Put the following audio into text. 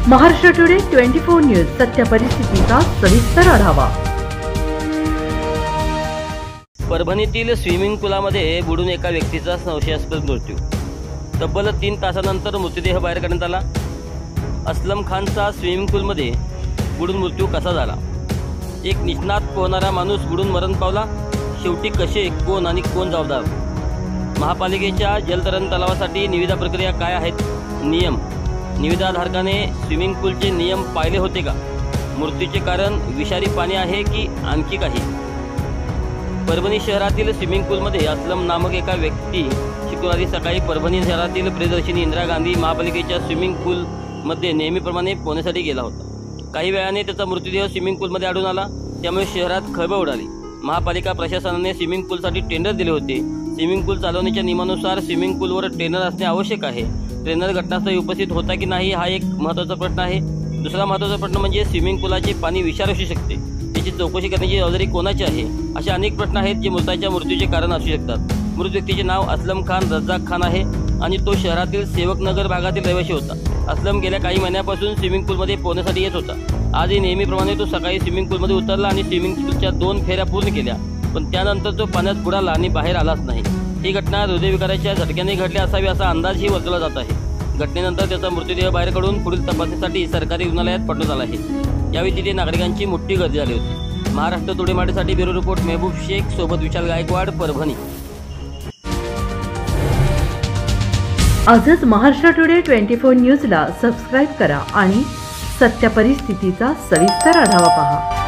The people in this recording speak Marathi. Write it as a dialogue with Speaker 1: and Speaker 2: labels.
Speaker 1: महाराष्ट्र टुडे 24 न्यूज सत्य परिस्थितीचा सविस्तर आढावा।
Speaker 2: परभणीतील स्विमिंग पूलमध्ये बुडून एका व्यक्तीचा संशयास्पद मृत्यू। तब्बल 3 तासानंतर मृतदेह बाहेर काढण्यात आला। असलम खानचा स्विमिंग पूलमध्ये बुडून मृत्यू कसा झाला? एक निष्णात पोहणारा माणूस बुडून मरण पावला। शेवटी कसे, कोण आणि कोण जबाबदार? महापालिकेच्या जलतरण तलावासाठी निविदा प्रक्रिया काय आहेत? नियम, निविदाधारकाने स्विमिंग पूलचे नियम पाळले होते का? मृत्यूचे कारण विषारी पाणी आहे की आणखी काही? परभणी शहरातील स्विमिंग पूलमध्ये असलम नामक एका व्यक्ती शुक्रवारी सकाळी परभणी शहरातील प्रियदर्शिनी इंदिरा गांधी महापालिकेच्या स्विमिंग पूलमध्ये नेहमीप्रमाणे पोहण्यासाठी गेला होता। काही वेळाने त्याचा मृतदेह स्विमिंग पूलमध्ये आढळून आला, त्यामुळे शहरात खळबळ उडाली। महापालिका प्रशासनाने स्विमिंग पूलसाठी टेंडर दिले होते। स्विमिंग पूल चालवण्याच्या नियमानुसार स्विमिंग पूलवर ट्रेनर असणे आवश्यक आहे। ट्रेनर घटनास्थळी उपस्थित होता की नाही हा एक महत्त्वाचा प्रश्न आहे। दुसरा महत्त्वाचा प्रश्न म्हणजे स्विमिंग पूलाचे पाणी विषारी असू शकते, त्याची चौकशी करण्याची जबाबदारी कोणाची आहे? असे अनेक प्रश्न आहेत जे मृत्यूचे कारण असू शकतात। मृत व्यक्तीचे नाव असलम खान रज्जाक खान आहे आणि तो शहरातील सेवकनगर भागातील रहिवासी होता। असलम गेल्या काही महिन्यापासून स्विमिंग पूलमध्ये पोहण्यासाठी येत होता। आजही नेहमीप्रमाणे तो सकाळी स्विमिंग पूलमध्ये उतरला आणि स्विमिंग पूलच्या 2 फेऱ्या पूर्ण केल्या, पण त्यानंतर तो पाण्यात बुडाला आणि बाहेर आलाच नाही। ही घटना हृदयविकाराच्या झटक्याने घडली असावी असा अंदाजही वर्तवला जात आहे। घटनेनंतर त्याचा मृतदेह बाहेर काढून पुढील तपासणीसाठी सरकारी रुग्णालयात पाठवण्यात आला आहे। यावेळी तिथे नागरिकांची मोठी गर्दी झाली होती। महाराष्ट्र टुडे मराठीसाठी ब्युरो रिपोर्ट मेहबूब शेख सोबत विशाल गायकवाड, परभणी।
Speaker 1: आजच महाराष्ट्र टुडे 24 न्यूजला सबस्क्राइब करा आणि सत्य परिस्थितीचा सविस्तर आढावा पहा।